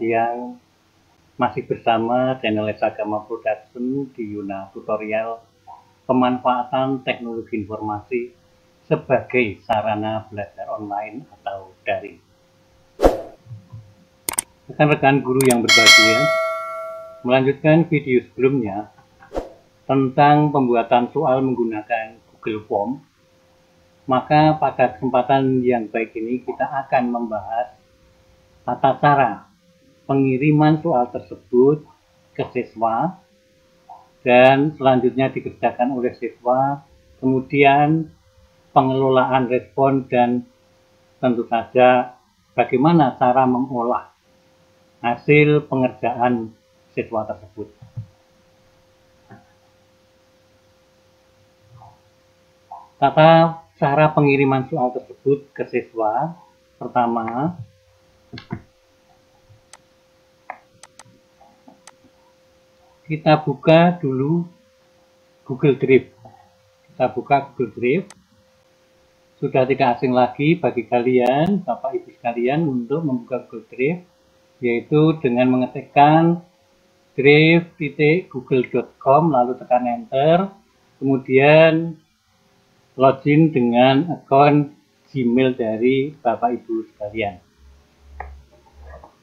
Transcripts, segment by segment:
siang. Masih bersama channel Agama Production di Yuna Tutorial pemanfaatan teknologi informasi sebagai sarana belajar online atau daring. Rekan-rekan guru yang berbahagia, melanjutkan video sebelumnya tentang pembuatan soal menggunakan Google Form, maka pada kesempatan yang baik ini kita akan membahas tata cara pengiriman soal tersebut ke siswa dan selanjutnya dikerjakan oleh siswa, kemudian pengelolaan respon dan tentu saja bagaimana cara mengolah hasil pengerjaan siswa tersebut. Tata cara pengiriman soal tersebut ke siswa, pertama, kita buka dulu Google Drive. Kita buka Google Drive. Sudah tidak asing lagi bagi kalian, Bapak Ibu sekalian, untuk membuka Google Drive, yaitu dengan mengetikkan drive.google.com lalu tekan enter, kemudian login dengan akun Gmail dari Bapak Ibu sekalian.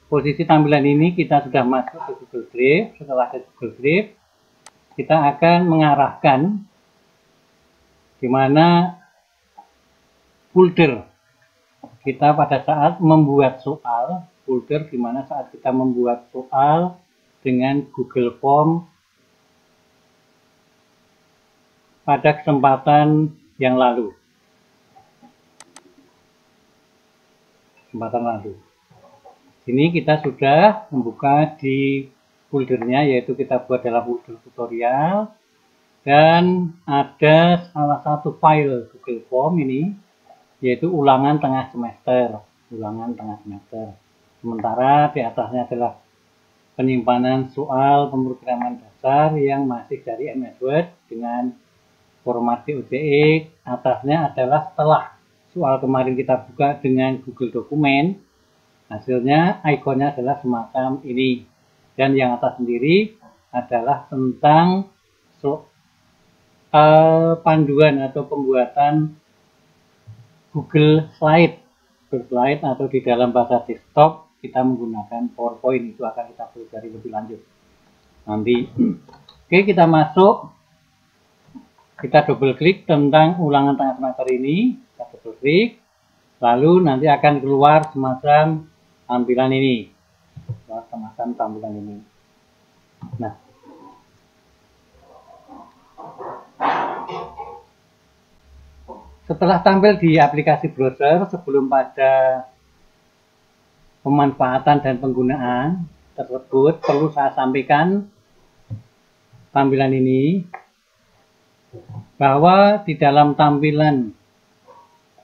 Posisi tampilan ini kita sudah masuk ke Google Drive. Setelah ke Google Drive, kita akan mengarahkan di mana folder kita pada saat membuat soal, folder di mana saat kita membuat soal dengan Google Form pada kesempatan yang lalu. Ini kita sudah membuka di foldernya, yaitu kita buat dalam folder tutorial, dan ada salah satu file Google Form ini, yaitu ulangan tengah semester. Sementara di atasnya adalah penyimpanan soal pemrograman dasar yang masih dari MS Word dengan format DOCX. Atasnya adalah setelah soal kemarin kita buka dengan Google Dokumen, hasilnya ikonnya adalah semacam ini, dan yang atas sendiri adalah tentang soal panduan atau pembuatan Google Slide atau di dalam bahasa desktop kita menggunakan PowerPoint. Itu akan kita pelajari lebih lanjut nanti. Oke, kita masuk, kita double klik tentang ulangan tengah semester ini, kita double klik, lalu nanti akan keluar semacam tampilan ini. Nah, setelah tampil di aplikasi browser, sebelum pada pemanfaatan dan penggunaan tersebut, perlu saya sampaikan tampilan ini, bahwa di dalam tampilan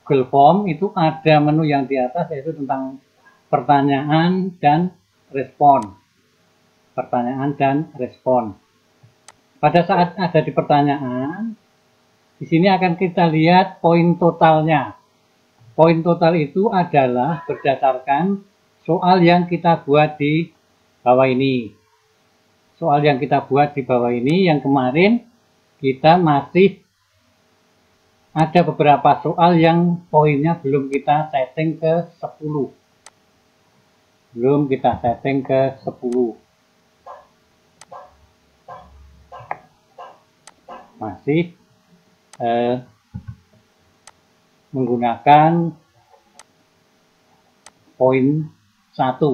Google Form itu ada menu yang di atas, yaitu tentang pertanyaan dan respon. Pada saat ada di pertanyaan, di sini akan kita lihat poin totalnya. Poin total itu adalah berdasarkan soal yang kita buat di bawah ini. Yang kemarin kita masih ada beberapa soal yang poinnya belum kita setting ke 10. Masih menggunakan poin 1.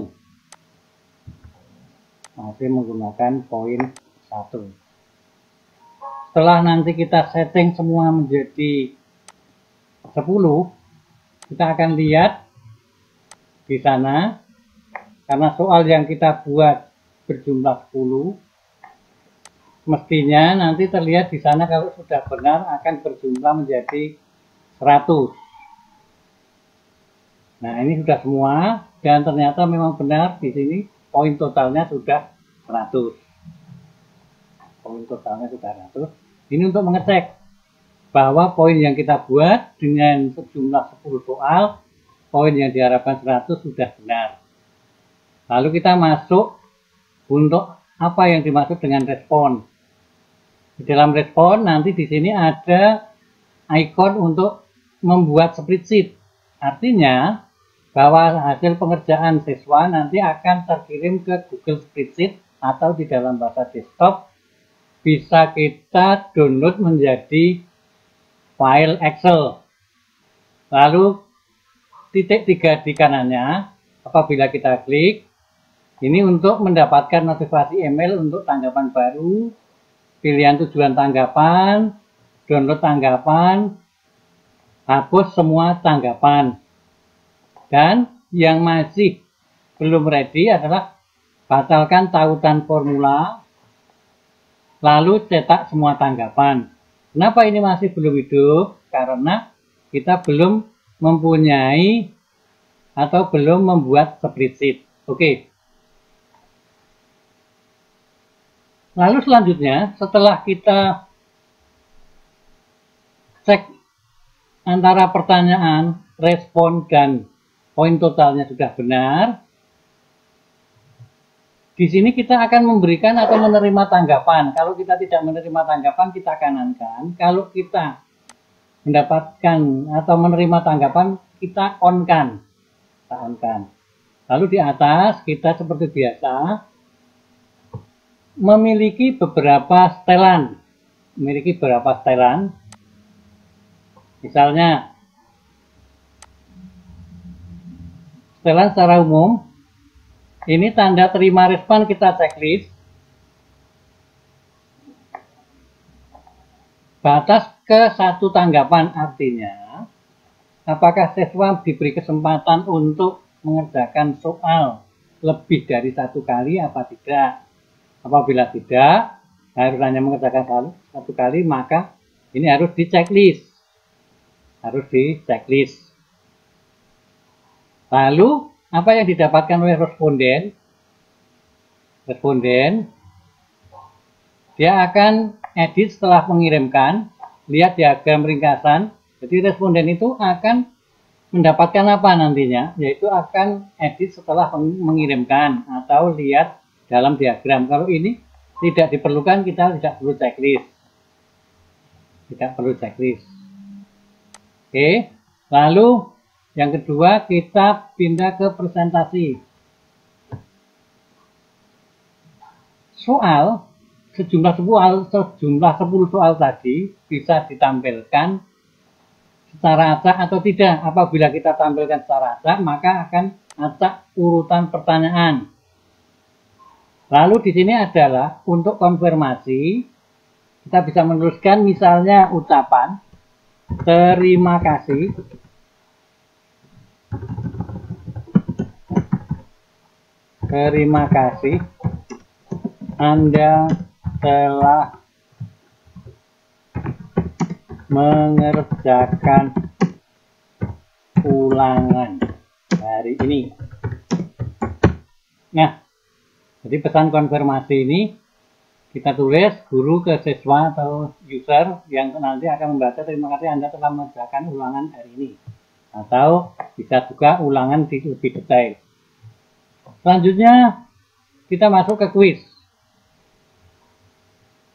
Setelah nanti kita setting semua menjadi 10, kita akan lihat di sana, karena soal yang kita buat berjumlah 10, mestinya nanti terlihat di sana kalau sudah benar akan berjumlah menjadi 100. Nah, ini sudah semua, dan ternyata memang benar di sini poin totalnya sudah 100. Ini untuk mengecek bahwa poin yang kita buat dengan sejumlah 10 soal, poin yang diharapkan 100 sudah benar. Lalu kita masuk untuk apa yang dimaksud dengan respon. Di dalam respon nanti di sini ada ikon untuk membuat spreadsheet. Artinya bahwa hasil pengerjaan siswa nanti akan terkirim ke Google Spreadsheet atau di dalam bahasa desktop bisa kita download menjadi file Excel. Lalu titik 3 di kanannya, apabila kita klik, ini untuk mendapatkan notifikasi email untuk tanggapan baru, pilihan tujuan tanggapan, download tanggapan, hapus semua tanggapan. Dan yang masih belum ready adalah batalkan tautan formula, lalu cetak semua tanggapan. Kenapa ini masih belum hidup? Karena kita belum mempunyai atau belum membuat spreadsheet. Oke. Lalu selanjutnya, setelah kita cek antara pertanyaan, respon, dan poin totalnya sudah benar, di sini kita akan memberikan atau menerima tanggapan. Kalau kita tidak menerima tanggapan, kita kanankan. Kalau kita mendapatkan atau menerima tanggapan, kita on-kan. Lalu di atas, kita seperti biasa, memiliki beberapa setelan. Misalnya, setelan secara umum, ini tanda terima respon kita checklist. Batas ke 1 tanggapan artinya, apakah siswa diberi kesempatan untuk mengerjakan soal lebih dari 1 kali apa tidak. Apabila tidak, harus hanya mengerjakan 1 kali, maka ini harus di checklist. Lalu, apa yang didapatkan oleh responden? Dia akan edit setelah mengirimkan. Lihat diagram ringkasan. Jadi responden itu akan mendapatkan apa nantinya? Yaitu akan edit setelah mengirimkan. Atau lihat dalam diagram. Kalau ini tidak diperlukan, kita tidak perlu checklist. Oke. Lalu yang kedua, kita pindah ke presentasi. Sejumlah 10 soal tadi bisa ditampilkan secara acak atau tidak. Apabila kita tampilkan secara acak, maka akan acak urutan pertanyaan. Lalu di sini adalah untuk konfirmasi, kita bisa menuliskan misalnya ucapan, terima kasih. Terima kasih Anda telah mengerjakan ulangan hari ini. Nah, jadi pesan konfirmasi ini kita tulis guru ke siswa atau user yang nanti akan membaca, terima kasih Anda telah mengerjakan ulangan hari ini. Atau bisa juga ulangan lebih detail. Selanjutnya kita masuk ke kuis.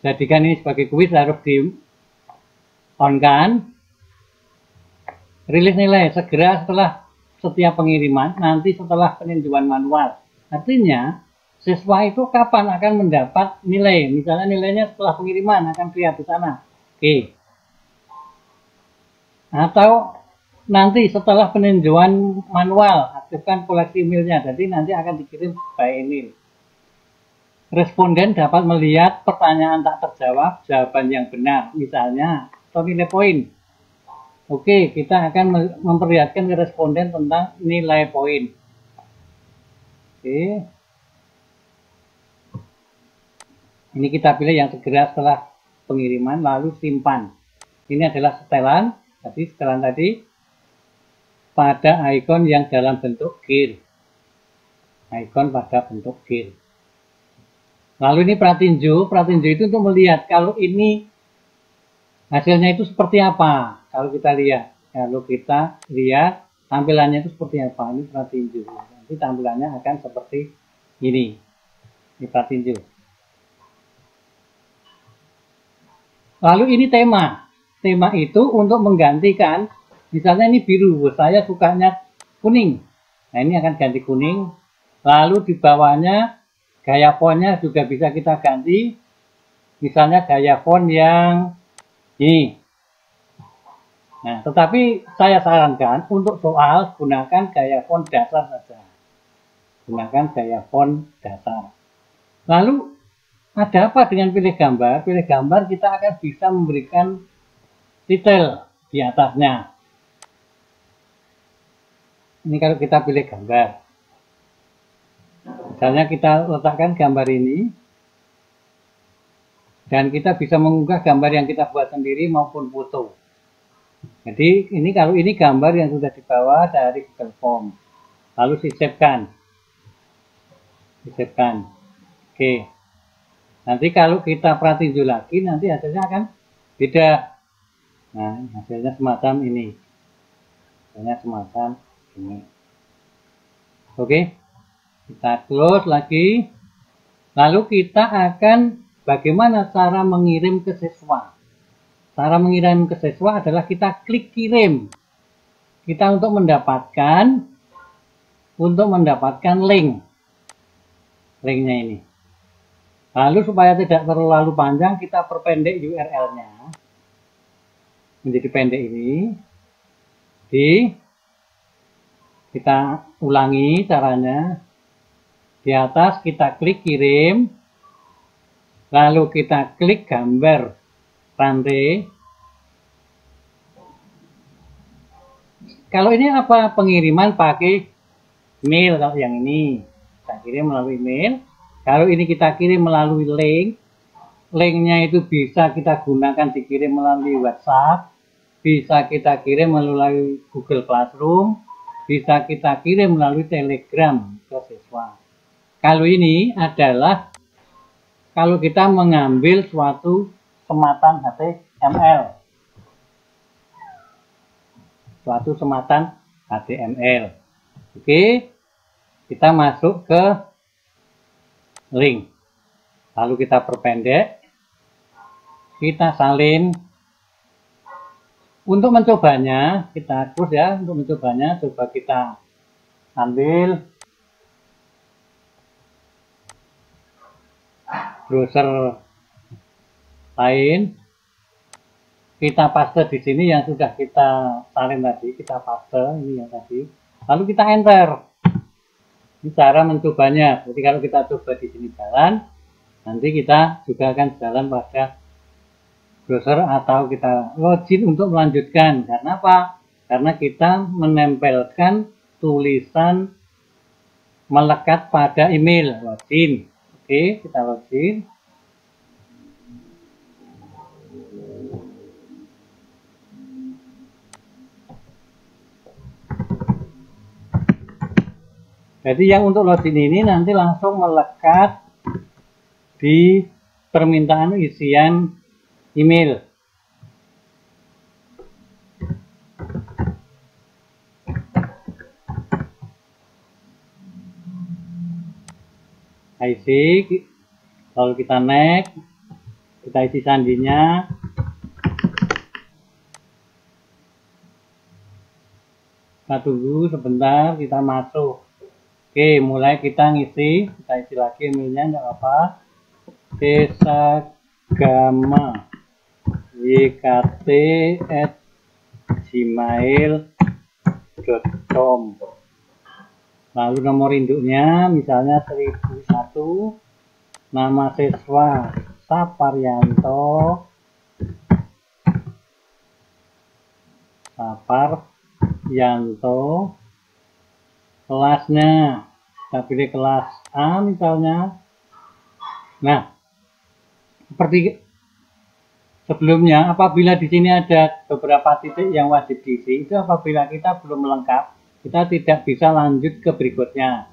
Jadikan ini sebagai kuis, harus di on-kan. Rilis nilai segera setelah setiap pengiriman, nanti setelah peninjauan manual. Artinya siswa itu kapan akan mendapat nilai? Misalnya nilainya setelah pengiriman akan lihat di sana. Oke. Atau nanti setelah peninjauan manual, aktifkan koleksi emailnya. Jadi nanti akan dikirim by email. Responden dapat melihat pertanyaan tak terjawab, jawaban yang benar, misalnya, atau nilai poin. Oke, kita akan memperlihatkan ke responden tentang nilai poin. Oke. Ini kita pilih yang segera setelah pengiriman, lalu simpan. Ini adalah setelan. Setelan tadi pada ikon yang dalam bentuk gear. Lalu ini pratinjo. Pratinjo itu untuk melihat kalau ini hasilnya itu seperti apa. Kalau kita lihat tampilannya itu seperti apa. Ini pratinjo. Nanti tampilannya akan seperti Ini tinju. Lalu ini tema. Tema itu untuk menggantikan, misalnya ini biru, saya sukanya kuning. Nah ini akan ganti kuning. Lalu di bawahnya gaya fontnya juga bisa kita ganti. Misalnya gaya font yang ini. Nah, tetapi saya sarankan untuk soal gunakan gaya font dasar saja. Gunakan gaya font dasar. Lalu ada apa dengan pilih gambar? Pilih gambar kita akan bisa memberikan detail di atasnya. Ini kalau kita pilih gambar. Misalnya kita letakkan gambar ini. Dan kita bisa mengunggah gambar yang kita buat sendiri maupun foto. Jadi ini kalau ini gambar yang sudah dibawa dari Google Form. Lalu disisipkan. Disisipkan. Oke. Nanti kalau kita pratinju lagi nanti hasilnya akan beda. Nah, hasilnya semacam ini. Hasilnya semacam ini. Oke. Kita close lagi. Lalu kita akan bagaimana cara mengirim ke siswa? Cara mengirim ke siswa adalah kita klik kirim. Kita untuk mendapatkan link. Linknya ini. Lalu supaya tidak terlalu panjang, kita perpendek URL-nya. Menjadi pendek ini. Kita ulangi caranya. Di atas kita klik kirim. Lalu kita klik gambar rantai. Kalau ini apa? Pengiriman pakai email. Kalau yang ini kita kirim melalui email. Kalau ini kita kirim melalui link. Linknya itu bisa kita gunakan dikirim melalui WhatsApp. Bisa kita kirim melalui Google Classroom. Bisa kita kirim melalui Telegram ke siswa. Kalau ini adalah kalau kita mengambil suatu sematan HTML. Suatu sematan HTML. Oke. Kita masuk ke link. Lalu kita perpendek. Kita salin. Untuk mencobanya, kita terus ya. Untuk mencobanya, coba kita ambil browser lain, kita paste di sini yang sudah kita salin tadi, kita paste ini yang tadi, lalu kita enter. Ini cara mencobanya. Jadi kalau kita coba di sini jalan, nanti kita juga akan jalan pada browser atau kita login untuk melanjutkan. Karena apa? Karena kita menempelkan tulisan melekat pada email login. Oke, kita login. Jadi yang untuk login ini nanti langsung melekat di permintaan isian email. Isi, lalu kita next, kita isi sandinya. Kita tunggu sebentar, kita masuk. Oke, mulai kita ngisi, kita isi lagi emailnya, enggak apa-apa. Desagama ykt@gmail.com. Lalu nomor induknya misalnya 1001, nama siswa Saparyanto, kelasnya kita pilih kelas A misalnya. Nah, seperti sebelumnya, apabila di sini ada beberapa titik yang wajib diisi, itu apabila kita belum lengkap, kita tidak bisa lanjut ke berikutnya.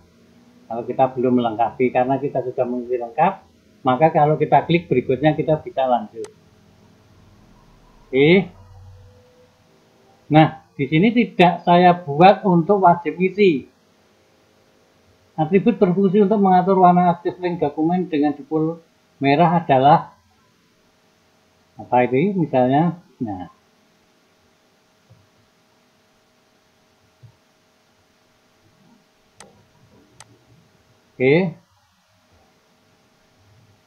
Kalau kita belum melengkapi, karena kita sudah mengisi lengkap, maka kalau kita klik berikutnya kita bisa lanjut. Oke. Nah, di sini tidak saya buat untuk wajib isi. Atribut berfungsi untuk mengatur warna aktif link dokumen dengan dipol merah adalah apa ini misalnya. Nah, oke,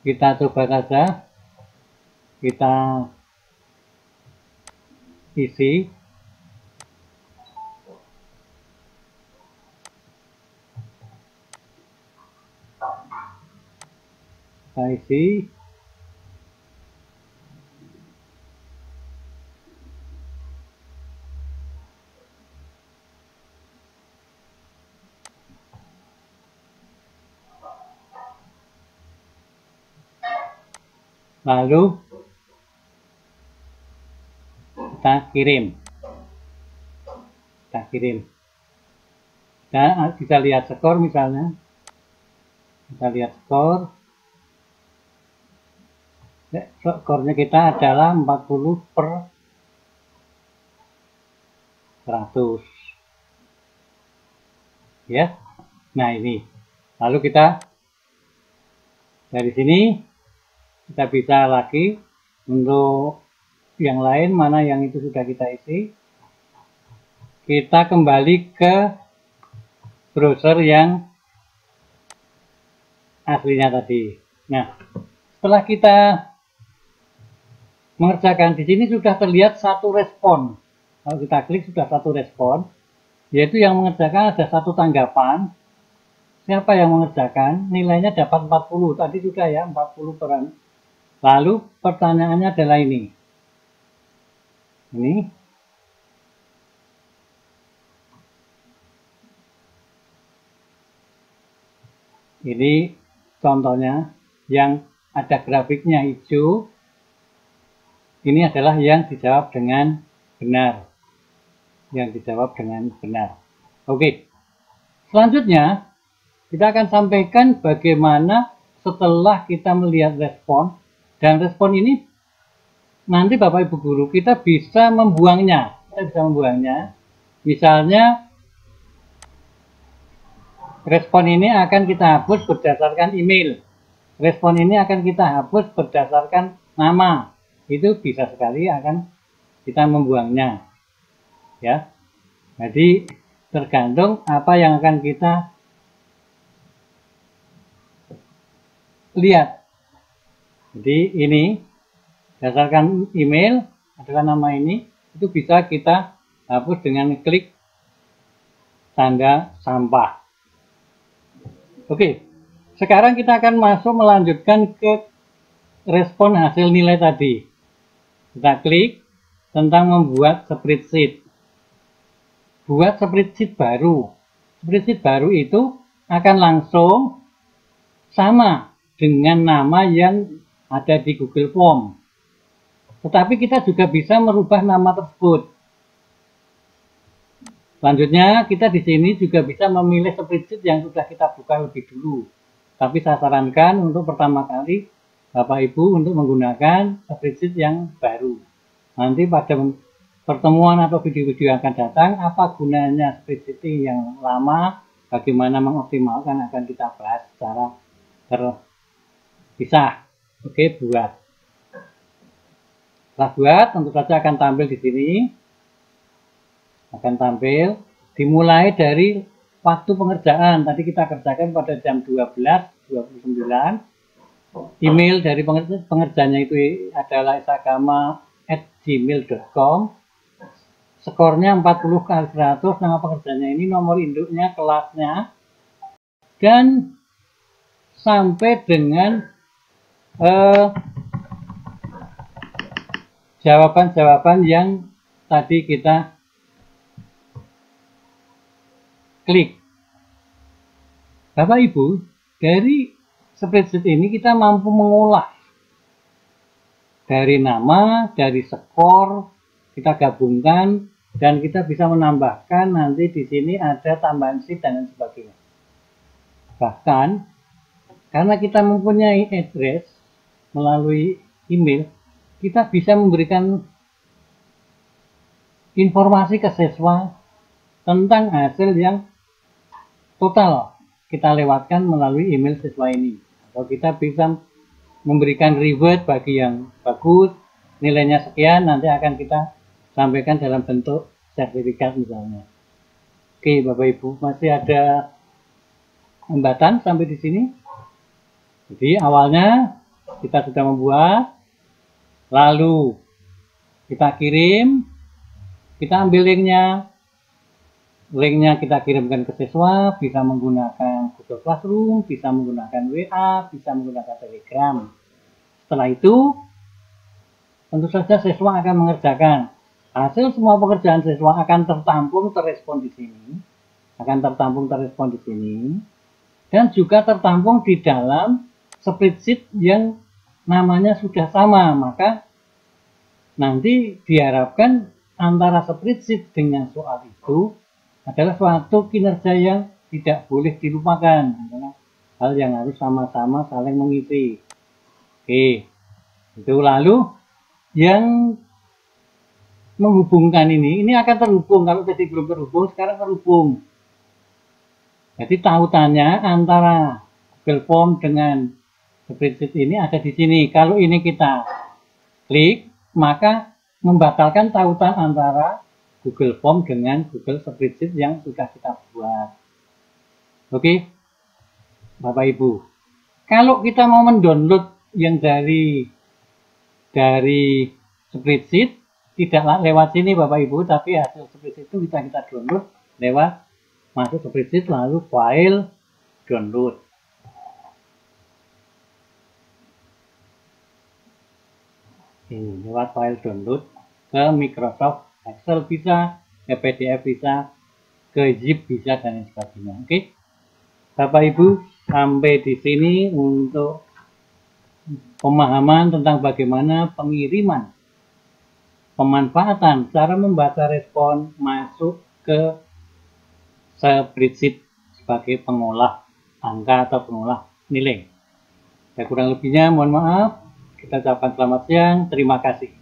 kita coba saja, kita isi. Kita isi. Lalu kita kirim. Dan kita lihat skor misalnya. Kita lihat skor. Skornya kita adalah 40/100. Ya. Nah, ini. Lalu kita dari sini kita bisa lagi untuk yang lain, mana yang itu sudah kita isi. Kita kembali ke browser yang aslinya tadi. Nah, setelah kita mengerjakan, di sini sudah terlihat satu respon. Kalau kita klik sudah satu respon, yaitu yang mengerjakan ada satu tanggapan. Siapa yang mengerjakan? Nilainya dapat 40. Tadi sudah ya, 40 peran. Lalu pertanyaannya adalah ini. Ini contohnya yang ada grafiknya hijau. Ini adalah yang dijawab dengan benar. Oke. Selanjutnya, kita akan sampaikan bagaimana setelah kita melihat respon. Dan respon ini nanti Bapak Ibu Guru kita bisa membuangnya. Misalnya, respon ini akan kita hapus berdasarkan email. Respon ini akan kita hapus berdasarkan nama. Itu bisa sekali akan kita membuangnya. Ya. Jadi tergantung apa yang akan kita lihat. Jadi ini berdasarkan email adalah nama ini, itu bisa kita hapus dengan klik tanda sampah. Oke, sekarang kita akan melanjutkan ke respon hasil nilai tadi. Kita klik tentang membuat spreadsheet. Buat spreadsheet baru. Spreadsheet baru itu akan langsung sama dengan nama yang ada di Google Form. Tetapi kita juga bisa merubah nama tersebut. Selanjutnya, kita di sini juga bisa memilih spreadsheet yang sudah kita buka lebih dulu. Tapi saya sarankan untuk pertama kali Bapak Ibu untuk menggunakan spreadsheet yang baru. Nanti pada pertemuan atau video-video yang akan datang, apa gunanya spreadsheet yang lama, bagaimana mengoptimalkan akan kita bahas secara terpisah. Oke, buat. Setelah buat, tentu saja akan tampil di sini. Dimulai dari waktu pengerjaan. Tadi kita kerjakan pada jam 12.29. Email dari pengerjanya itu adalah isagama@gmail.com. Skornya 40/100. Nama pengerjanya ini, nomor induknya, kelasnya, dan sampai dengan jawaban-jawaban yang tadi kita klik. Bapak Ibu, dari spreadsheet ini kita mampu mengolah dari nama, dari skor, kita gabungkan, dan kita bisa menambahkan nanti di sini ada tambahan sheet dan lain sebagainya. Bahkan, karena kita mempunyai address melalui email, kita bisa memberikan informasi ke siswa tentang hasil yang total kita lewatkan melalui email siswa ini. Atau kita bisa memberikan reward bagi yang bagus, nilainya sekian, nanti akan kita sampaikan dalam bentuk sertifikat misalnya. Oke, Bapak Ibu, masih ada hambatan sampai di sini? Jadi awalnya kita sudah membuat, lalu kita kirim, kita ambil linknya kita kirimkan ke siswa, bisa menggunakan Google Classroom, bisa menggunakan WA, bisa menggunakan Telegram. Setelah itu, tentu saja siswa akan mengerjakan. Hasil semua pekerjaan siswa akan tertampung, terrespon di sini, dan juga tertampung di dalam spreadsheet yang namanya sudah sama. Maka nanti diharapkan antara spreadsheet dengan soal itu adalah suatu kinerja yang tidak boleh dilupakan, hal yang harus sama-sama saling mengisi. Oke, itu lalu yang menghubungkan ini akan terhubung. Kalau tadi belum terhubung, sekarang terhubung. Jadi tautannya antara Google Form dengan spreadsheet ini ada di sini. Kalau ini kita klik, maka membatalkan tautan antara Google Form dengan Google Spreadsheet yang sudah kita buat. Oke, Bapak Ibu. Kalau kita mau mendownload yang dari spreadsheet, tidak lewat sini Bapak Ibu, tapi hasil spreadsheet itu bisa kita download lewat masuk spreadsheet lalu file download. Ini lewat file download ke Microsoft Excel bisa, ke PDF bisa, ke zip bisa, dan lain sebagainya. Oke, Bapak Ibu, sampai di sini untuk pemahaman tentang bagaimana pengiriman, pemanfaatan, cara membaca respon masuk ke spreadsheet sebagai pengolah angka atau pengolah nilai. Ya, kurang lebihnya mohon maaf. Kita ucapkan selamat siang. Terima kasih.